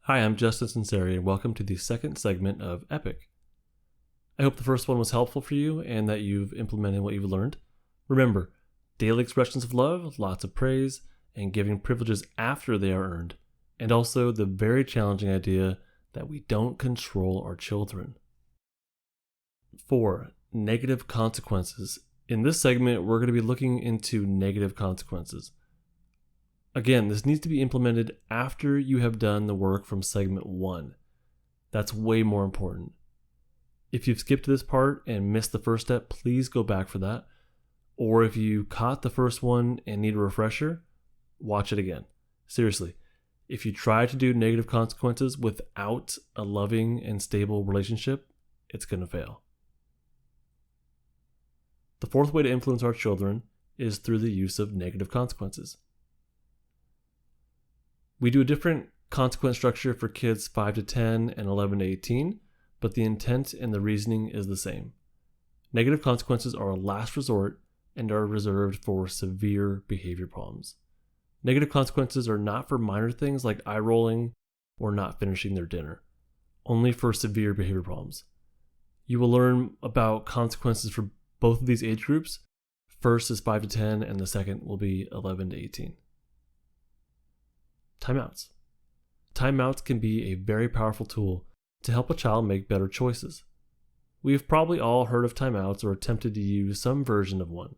Hi, I'm Justin Sinceri, and welcome to the second segment of Epic. I hope the first one was helpful for you and that you've implemented what you've learned. Remember, daily expressions of love, lots of praise, and giving privileges after they are earned, and also the very challenging idea that we don't control our children. 4. Negative consequences. In this segment, we're going to be looking into negative consequences. Again, this needs to be implemented after you have done the work from segment 1. That's way more important. If you've skipped this part and missed the first step, please go back for that. Or if you caught the first one and need a refresher, watch it again. Seriously, if you try to do negative consequences without a loving and stable relationship, it's going to fail. The fourth way to influence our children is through the use of negative consequences. We do a different consequence structure for kids 5 to 10 and 11 to 18, but the intent and the reasoning is the same. Negative consequences are a last resort and are reserved for severe behavior problems. Negative consequences are not for minor things like eye rolling or not finishing their dinner, only for severe behavior problems. You will learn about consequences for both of these age groups. First is 5 to 10 and the second will be 11 to 18. Timeouts. Timeouts can be a very powerful tool to help a child make better choices. We have probably all heard of timeouts or attempted to use some version of one.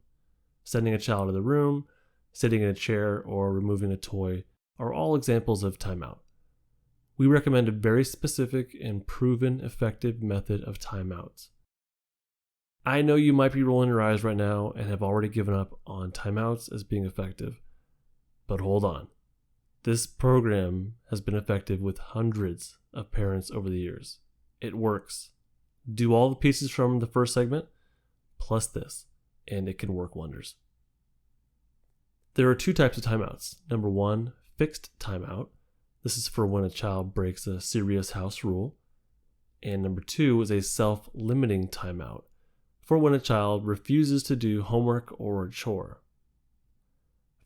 Sending a child to the room, sitting in a chair, or removing a toy are all examples of timeout. We recommend a very specific and proven effective method of timeouts. I know you might be rolling your eyes right now and have already given up on timeouts as being effective, but hold on. This program has been effective with hundreds of parents over the years. It works. Do all the pieces from the first segment, plus this, and it can work wonders. There are two types of timeouts. Number 1, fixed timeout. This is for when a child breaks a serious house rule. And number 2 is a self-limiting timeout, for when a child refuses to do homework or a chore.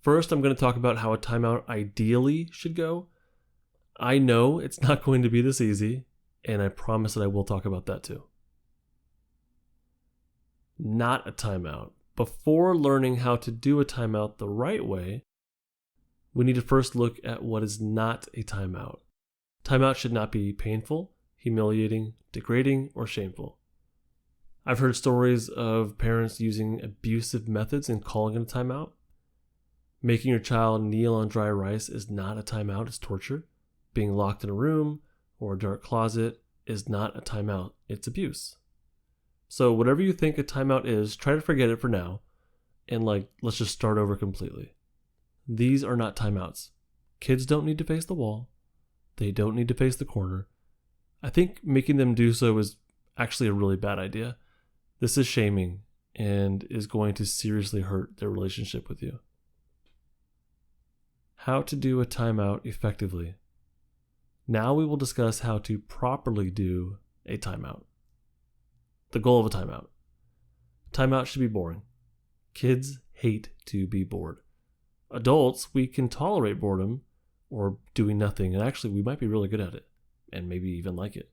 First, I'm going to talk about how a timeout ideally should go. I know it's not going to be this easy, and I promise that I will talk about that too. Not a timeout. Before learning how to do a timeout the right way, we need to first look at what is not a timeout. Timeout should not be painful, humiliating, degrading, or shameful. I've heard stories of parents using abusive methods and calling it a timeout. Making your child kneel on dry rice is not a timeout, it's torture. Being locked in a room or a dark closet is not a timeout, it's abuse. So whatever you think a timeout is, try to forget it for now and let's just start over completely. These are not timeouts. Kids don't need to face the wall. They don't need to face the corner. I think making them do so is actually a really bad idea. This is shaming and is going to seriously hurt their relationship with you. How to do a timeout effectively. Now we will discuss how to properly do a timeout. The goal of a timeout. Timeout should be boring. Kids hate to be bored. Adults, we can tolerate boredom or doing nothing, and actually we might be really good at it and maybe even like it.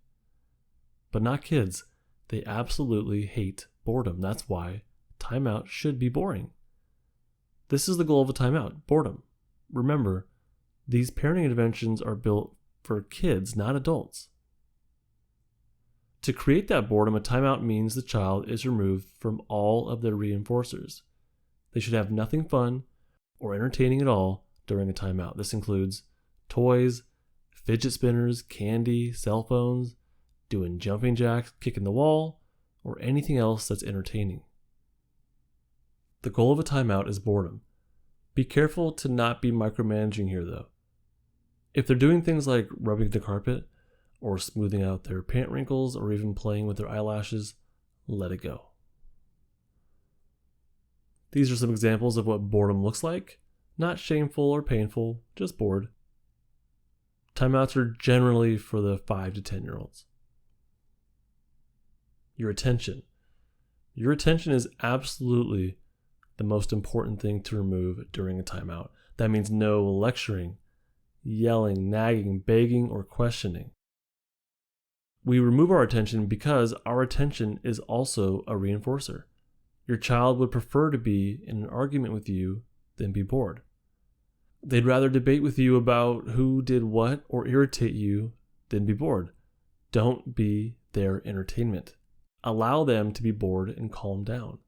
But not kids. They absolutely hate boredom. That's why timeout should be boring. This is the goal of a timeout, boredom. Remember, these parenting interventions are built for kids, not adults. To create that boredom, a timeout means the child is removed from all of their reinforcers. They should have nothing fun or entertaining at all during a timeout. This includes toys, fidget spinners, candy, cell phones, doing jumping jacks, kicking the wall, or anything else that's entertaining. The goal of a timeout is boredom. Be careful to not be micromanaging here though. If they're doing things like rubbing the carpet or smoothing out their pant wrinkles or even playing with their eyelashes, let it go. These are some examples of what boredom looks like. Not shameful or painful, just bored. Timeouts are generally for the 5 to 10 year olds. Your attention. Your attention is absolutely the most important thing to remove during a timeout. That means no lecturing, yelling, nagging, begging, or questioning. We remove our attention because our attention is also a reinforcer. Your child would prefer to be in an argument with you than be bored. They'd rather debate with you about who did what or irritate you than be bored. Don't be their entertainment. Allow them to be bored and calm down.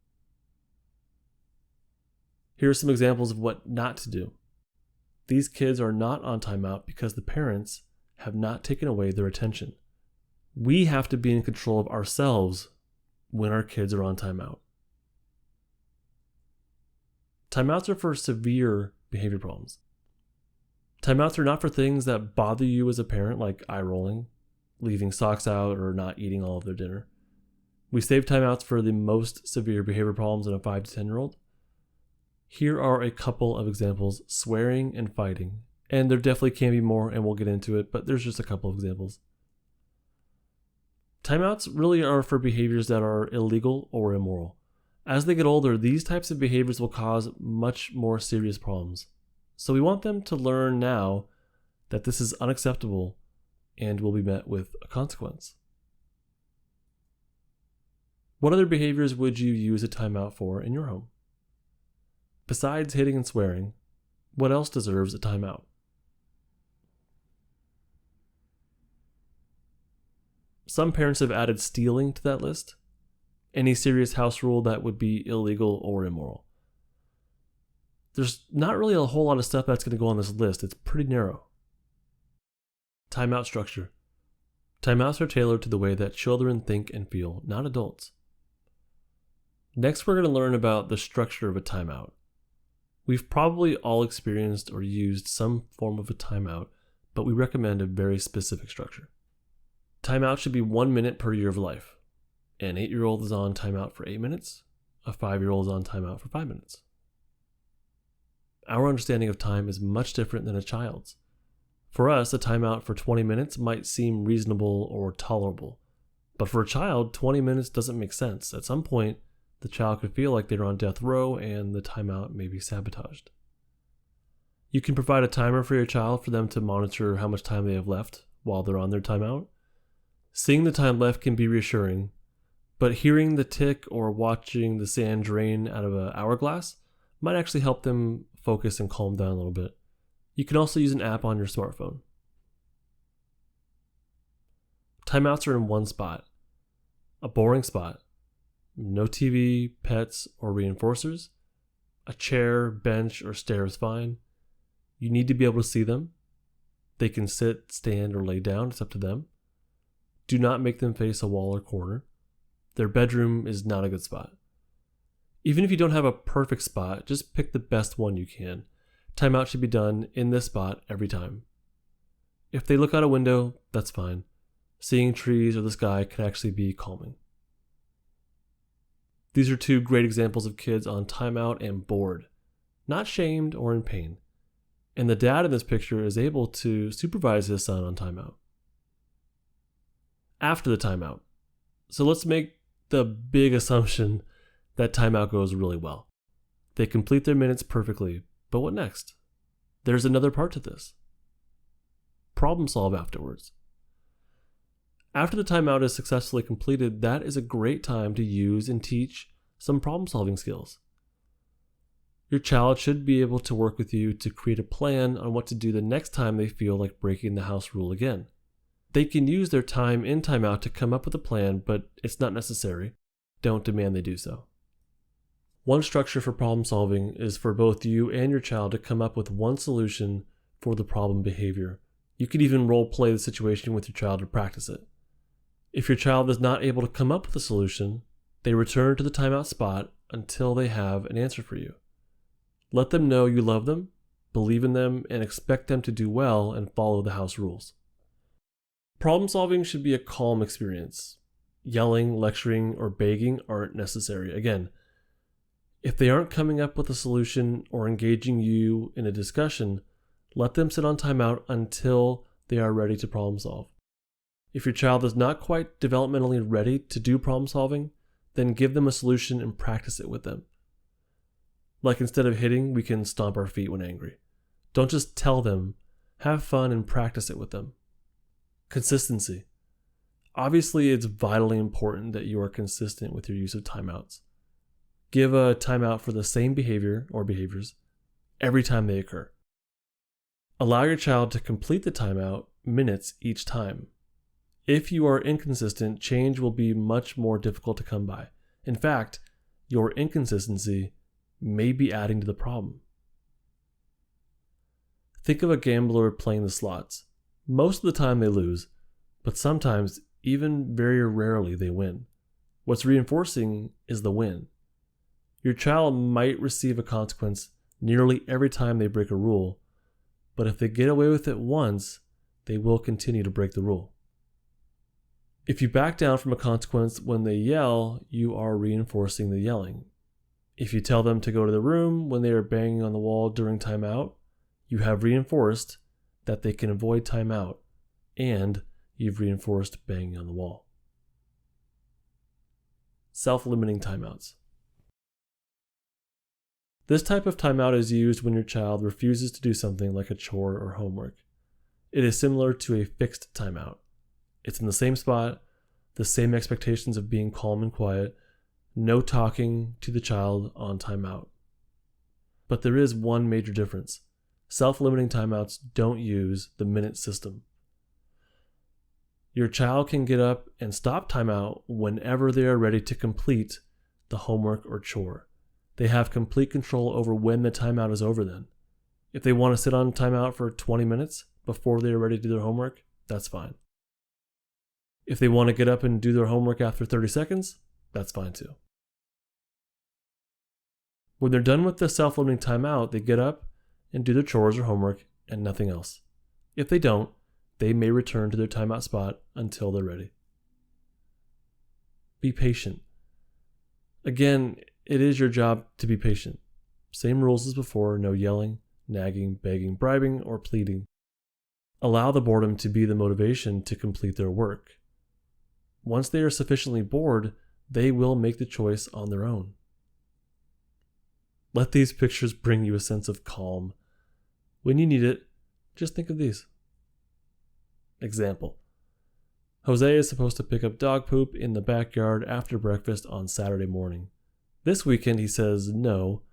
Here are some examples of what not to do. These kids are not on timeout because the parents have not taken away their attention. We have to be in control of ourselves when our kids are on timeout. Timeouts are for severe behavior problems. Timeouts are not for things that bother you as a parent, like eye rolling, leaving socks out, or not eating all of their dinner. We save timeouts for the most severe behavior problems in a 5 to 10-year-old. Here are a couple of examples: swearing and fighting. And there definitely can be more, and we'll get into it, but there's just a couple of examples. Timeouts really are for behaviors that are illegal or immoral. As they get older, these types of behaviors will cause much more serious problems. So we want them to learn now that this is unacceptable and will be met with a consequence. What other behaviors would you use a timeout for in your home? Besides hitting and swearing, what else deserves a timeout? Some parents have added stealing to that list. Any serious house rule that would be illegal or immoral. There's not really a whole lot of stuff that's going to go on this list. It's pretty narrow. Timeout structure. Timeouts are tailored to the way that children think and feel, not adults. Next, we're going to learn about the structure of a timeout. We've probably all experienced or used some form of a timeout, but we recommend a very specific structure. Timeout should be 1 minute per year of life. An 8-year-old is on timeout for 8 minutes. A 5-year-old is on timeout for 5 minutes. Our understanding of time is much different than a child's. For us, a timeout for 20 minutes might seem reasonable or tolerable. But for a child, 20 minutes doesn't make sense. At some point, the child could feel like they're on death row and the timeout may be sabotaged. You can provide a timer for your child for them to monitor how much time they have left while they're on their timeout. Seeing the time left can be reassuring, but hearing the tick or watching the sand drain out of an hourglass might actually help them focus and calm down a little bit. You can also use an app on your smartphone. Timeouts are in one spot, a boring spot. No TV, pets, or reinforcers. A chair, bench, or stair is fine. You need to be able to see them. They can sit, stand, or lay down. It's up to them. Do not make them face a wall or corner. Their bedroom is not a good spot. Even if you don't have a perfect spot, just pick the best one you can. Timeout should be done in this spot every time. If they look out a window, that's fine. Seeing trees or the sky can actually be calming. These are two great examples of kids on timeout and bored, not shamed or in pain. And the dad in this picture is able to supervise his son on timeout. After the timeout. So let's make the big assumption that timeout goes really well. They complete their minutes perfectly, but what next? There's another part to this. Problem solve afterwards. After the timeout is successfully completed, that is a great time to use and teach some problem-solving skills. Your child should be able to work with you to create a plan on what to do the next time they feel like breaking the house rule again. They can use their time in timeout to come up with a plan, but it's not necessary. Don't demand they do so. One structure for problem solving is for both you and your child to come up with one solution for the problem behavior. You could even role play the situation with your child to practice it. If your child is not able to come up with a solution, they return to the timeout spot until they have an answer for you. Let them know you love them, believe in them, and expect them to do well and follow the house rules. Problem solving should be a calm experience. Yelling, lecturing, or begging aren't necessary. Again, if they aren't coming up with a solution or engaging you in a discussion, let them sit on timeout until they are ready to problem solve. If your child is not quite developmentally ready to do problem solving, then give them a solution and practice it with them. Like instead of hitting, we can stomp our feet when angry. Don't just tell them Have fun and practice it with them. Consistency. Obviously, it's vitally important that you are consistent with your use of timeouts. Give a timeout for the same behavior or behaviors every time they occur. Allow your child to complete the timeout minutes each time. If you are inconsistent, change will be much more difficult to come by. In fact, your inconsistency may be adding to the problem. Think of a gambler playing the slots. Most of the time they lose, but sometimes, even very rarely, they win. What's reinforcing is the win. Your child might receive a consequence nearly every time they break a rule, but if they get away with it once, they will continue to break the rule. If you back down from a consequence when they yell, you are reinforcing the yelling. If you tell them to go to the room when they are banging on the wall during timeout, you have reinforced that they can avoid timeout, and you've reinforced banging on the wall. Self-limiting timeouts. This type of timeout is used when your child refuses to do something like a chore or homework. It is similar to a fixed timeout. It's in the same spot, the same expectations of being calm and quiet, no talking to the child on timeout. But there is one major difference. Self-limiting timeouts don't use the minute system. Your child can get up and stop timeout whenever they are ready to complete the homework or chore. They have complete control over when the timeout is over then. If they want to sit on timeout for 20 minutes before they are ready to do their homework, that's fine. If they want to get up and do their homework after 30 seconds, that's fine too. When they're done with the self-limiting timeout, they get up and do their chores or homework and nothing else. If they don't, they may return to their timeout spot until they're ready. Be patient. Again, it is your job to be patient. Same rules as before, no yelling, nagging, begging, bribing, or pleading. Allow the boredom to be the motivation to complete their work. Once they are sufficiently bored, they will make the choice on their own. Let these pictures bring you a sense of calm. When you need it, just think of these. Example. Jose is supposed to pick up dog poop in the backyard after breakfast on Saturday morning. This weekend he says no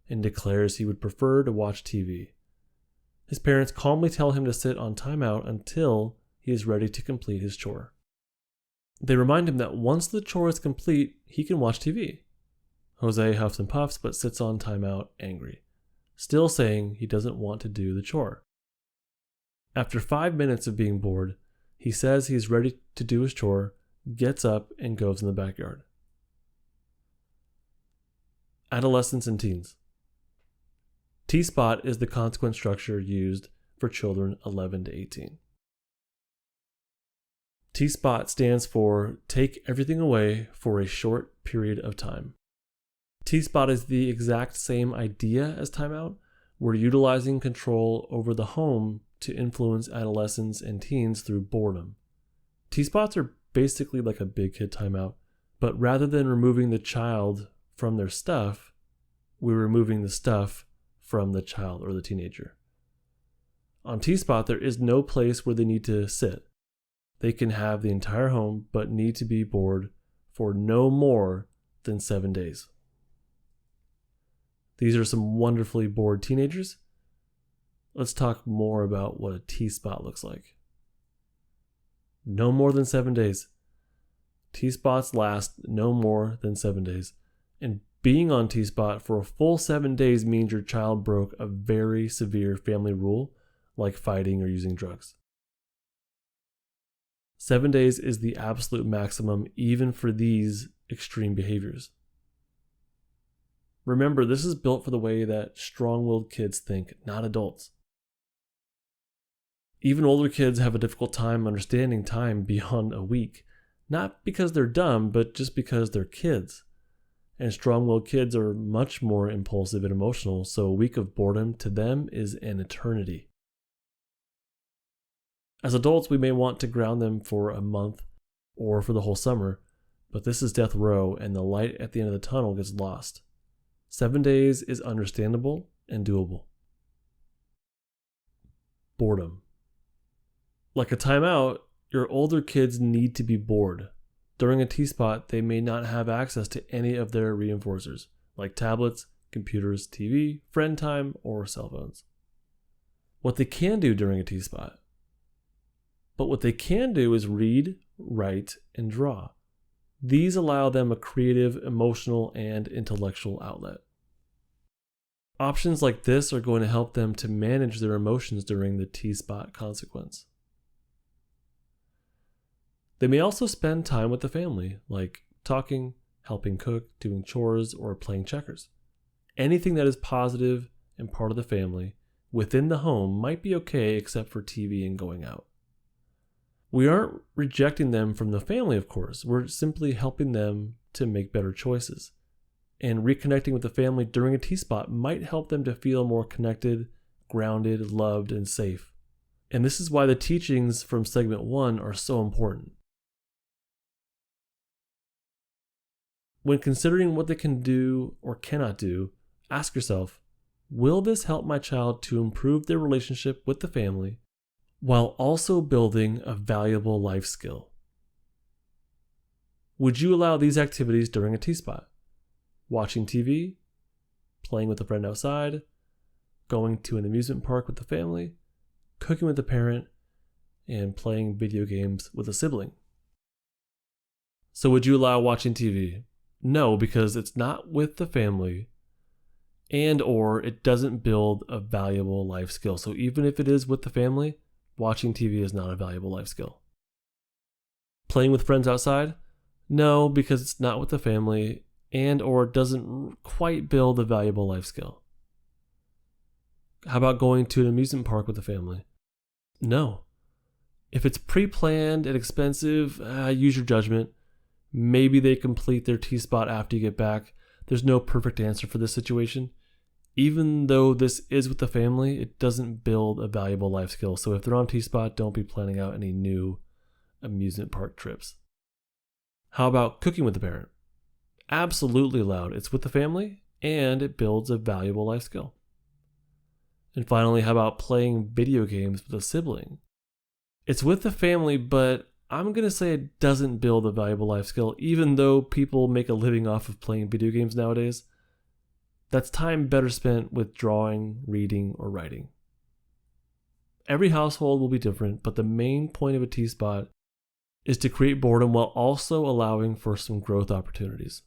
and declares he would prefer to watch TV. His parents calmly tell him to sit on timeout until he is ready to complete his chore. They remind him that once the chore is complete, he can watch TV. Jose huffs and puffs but sits on timeout angry, still saying he doesn't want to do the chore. After 5 minutes of being bored, he says he's ready to do his chore, gets up, and goes in the backyard. Adolescents and teens. Tspot is the consequence structure used for children 11 to 18. Tspot stands for Take Everything Away for a Short Period of Time. Tspot is the exact same idea as timeout. We're utilizing control over the home to influence adolescents and teens through boredom. Tspots are basically like a big kid timeout, but rather than removing the child from their stuff, we're removing the stuff from the child or the teenager. On Tspot, there is no place where they need to sit. They can have the entire home, but need to be bored for no more than 7 days. These are some wonderfully bored teenagers. Let's talk more about what a Tspot looks like. No more than 7 days. Tspots last no more than 7 days. And being on Tspot for a full 7 days means your child broke a very severe family rule, like fighting or using drugs. 7 days is the absolute maximum even for these extreme behaviors. Remember, this is built for the way that strong-willed kids think, not adults. Even older kids have a difficult time understanding time beyond a week, not because they're dumb, but just because they're kids. And strong-willed kids are much more impulsive and emotional, so a week of boredom to them is an eternity. As adults, we may want to ground them for a month or for the whole summer, but this is death row and the light at the end of the tunnel gets lost. 7 days is understandable and doable. boredom. Like a timeout, your older kids need to be bored. During a Tspot, they may not have access to any of their reinforcers, like tablets, computers, TV, friend time, or cell phones. What they can do during a Tspot. But what they can do is read, write, and draw. These allow them a creative, emotional, and intellectual outlet. Options like this are going to help them to manage their emotions during the Tspot consequence. They may also spend time with the family, like talking, helping cook, doing chores, or playing checkers. Anything that is positive and part of the family within the home might be okay except for TV and going out. We aren't rejecting them from the family, of course. We're simply helping them to make better choices. And reconnecting with the family during a Tspot might help them to feel more connected, grounded, loved, and safe. And this is why the teachings from segment 1 are so important. When considering what they can do or cannot do, ask yourself, will this help my child to improve their relationship with the family while also building a valuable life skill? Would you allow these activities during a Tspot? Watching TV, playing with a friend outside, going to an amusement park with the family, cooking with a parent, and playing video games with a sibling. So would you allow watching TV? No, because it's not with the family and or it doesn't build a valuable life skill. So even if it is with the family, watching TV is not a valuable life skill. Playing with friends outside? No, because it's not with the family and or doesn't quite build a valuable life skill. How about going to an amusement park with the family? No. If it's pre-planned and expensive, use your judgment. Maybe they complete their Tspot after you get back. There's no perfect answer for this situation. Even though this is with the family, it doesn't build a valuable life skill. So if they're on Tspot, don't be planning out any new amusement park trips. How about cooking with the parent? Absolutely allowed. It's with the family and it builds a valuable life skill. And finally, how about playing video games with a sibling? It's with the family, but I'm going to say it doesn't build a valuable life skill, even though people make a living off of playing video games nowadays. That's time better spent with drawing, reading, or writing. Every household will be different, but the main point of a Tspot is to create boredom while also allowing for some growth opportunities.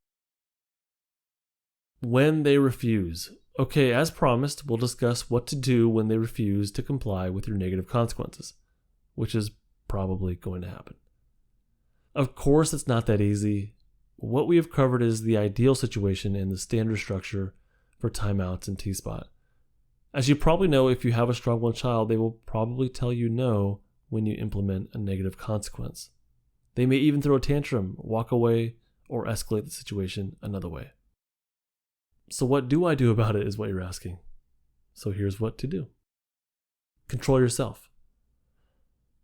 When they refuse. Okay, as promised, we'll discuss what to do when they refuse to comply with your negative consequences, which is probably going to happen. Of course, it's not that easy. What we have covered is the ideal situation and the standard structure for timeouts and Tspot. As you probably know, if you have a struggling child, they will probably tell you no when you implement a negative consequence. They may even throw a tantrum, walk away, or escalate the situation another way. So what do I do about it is what you're asking. So here's what to do. Control yourself.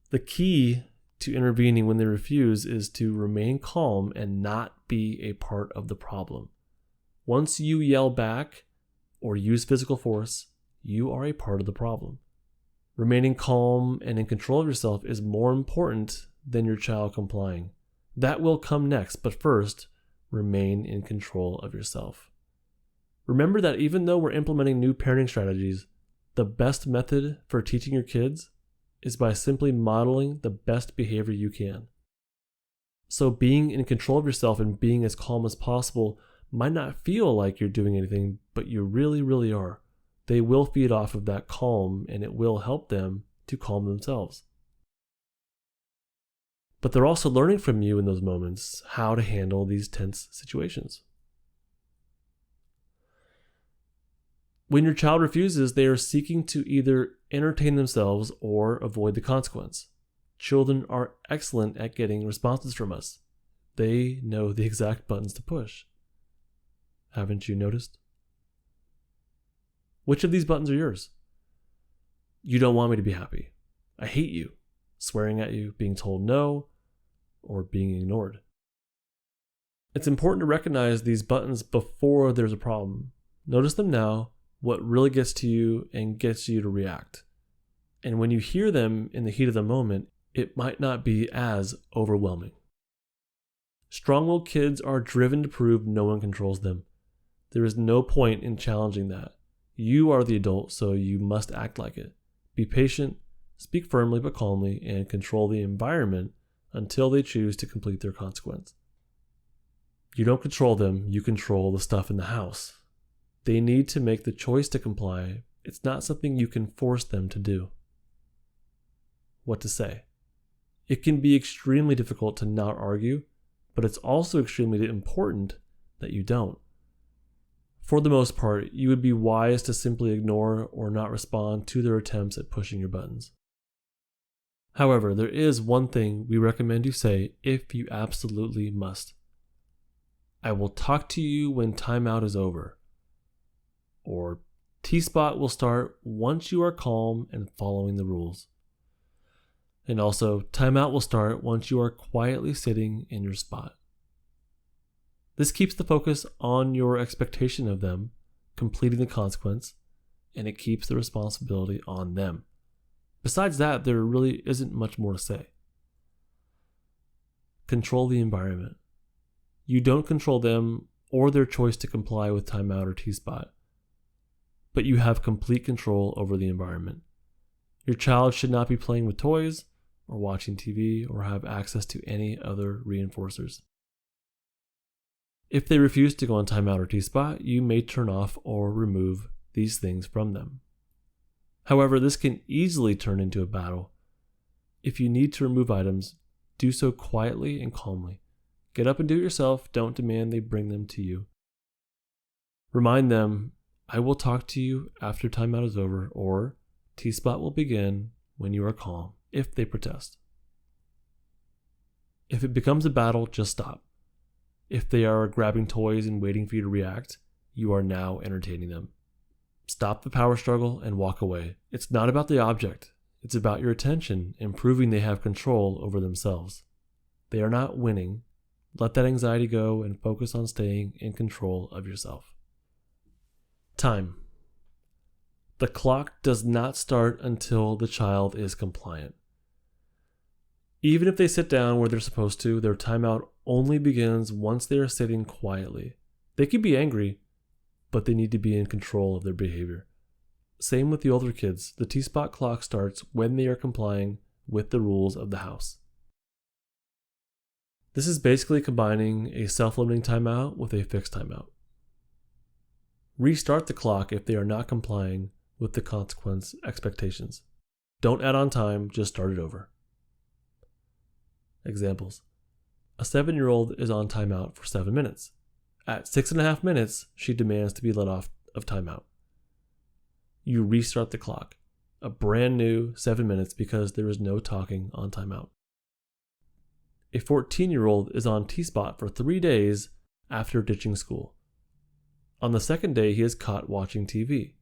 The key to intervening when they refuse is to remain calm and not be a part of the problem. Once you yell back or use physical force, you are a part of the problem. Remaining calm and in control of yourself is more important than your child complying. That will come next, but first, remain in control of yourself. Remember that even though we're implementing new parenting strategies, the best method for teaching your kids is by simply modeling the best behavior you can. So being in control of yourself and being as calm as possible might not feel like you're doing anything, but you really, really are. They will feed off of that calm and it will help them to calm themselves. But they're also learning from you in those moments how to handle these tense situations. When your child refuses, they are seeking to either entertain themselves or avoid the consequence. Children are excellent at getting responses from us. They know the exact buttons to push. Haven't you noticed? Which of these buttons are yours? You don't want me to be happy. I hate you. Swearing at you, being told no, or being ignored. It's important to recognize these buttons before there's a problem. Notice them now, what really gets to you and gets you to react. And when you hear them in the heat of the moment, it might not be as overwhelming. Strong-willed kids are driven to prove no one controls them. There is no point in challenging that. You are the adult, so you must act like it. Be patient, speak firmly but calmly, and control the environment until they choose to complete their consequence. You don't control them, you control the stuff in the house. They need to make the choice to comply. It's not something you can force them to do. What to say? It can be extremely difficult to not argue, but it's also extremely important that you don't. For the most part, you would be wise to simply ignore or not respond to their attempts at pushing your buttons. However, there is one thing we recommend you say if you absolutely must. I will talk to you when timeout is over. Or Tspot will start once you are calm and following the rules. And also, timeout will start once you are quietly sitting in your spot. This keeps the focus on your expectation of them completing the consequence, and it keeps the responsibility on them. Besides that, there really isn't much more to say. Control the environment. You don't control them or their choice to comply with timeout or Tspot, but you have complete control over the environment. Your child should not be playing with toys or watching TV or have access to any other reinforcers. If they refuse to go on timeout or Tspot, you may turn off or remove these things from them. However, this can easily turn into a battle. If you need to remove items, do so quietly and calmly. Get up and do it yourself. Don't demand they bring them to you. Remind them, I will talk to you after timeout is over, or Tspot will begin when you are calm, if they protest. If it becomes a battle, just stop. If they are grabbing toys and waiting for you to react, you are now entertaining them. Stop the power struggle and walk away. It's not about the object. It's about your attention and proving they have control over themselves. They are not winning. Let that anxiety go and focus on staying in control of yourself. Time. The clock does not start until the child is compliant. Even if they sit down where they're supposed to, their timeout only begins once they are sitting quietly. They can be angry, but they need to be in control of their behavior. Same with the older kids. The Tspot clock starts when they are complying with the rules of the house. This is basically combining a self-limiting timeout with a fixed timeout. Restart the clock if they are not complying with the consequence expectations. Don't add on time, just start it over. Examples. A 7-year-old is on timeout for 7 minutes. At 6.5 minutes, she demands to be let off of timeout. You restart the clock. A brand new 7 minutes because there is no talking on timeout. A 14-year-old is on Tspot for 3 days after ditching school. On the second day, he is caught watching TV.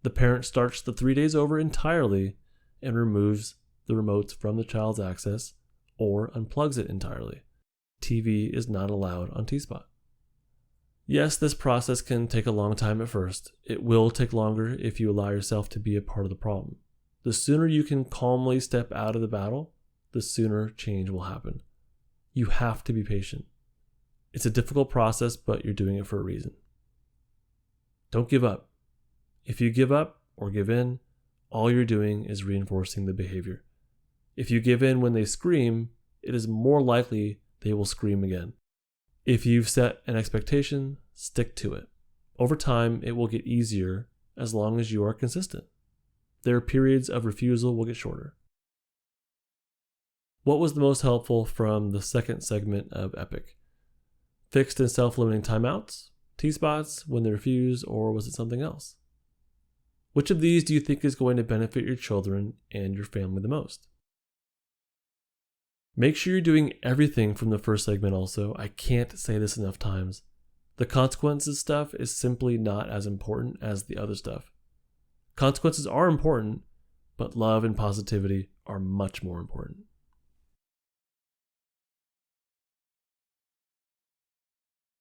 The parent starts the 3 days over entirely and removes the remotes from the child's access or unplugs it entirely. TV is not allowed on Tspot. Yes, this process can take a long time at first. It will take longer if you allow yourself to be a part of the problem. The sooner you can calmly step out of the battle, the sooner change will happen. You have to be patient. It's a difficult process, but you're doing it for a reason. Don't give up. If you give up or give in, all you're doing is reinforcing the behavior. If you give in when they scream, it is more likely they will scream again. If you've set an expectation, stick to it. Over time, it will get easier as long as you are consistent. Their periods of refusal will get shorter. What was the most helpful from the second segment of EPIC? Fixed and self-limiting timeouts, T-spots when they refuse, or was it something else? Which of these do you think is going to benefit your children and your family the most? Make sure you're doing everything from the first segment also. I can't say this enough times. The consequences stuff is simply not as important as the other stuff. Consequences are important, but love and positivity are much more important.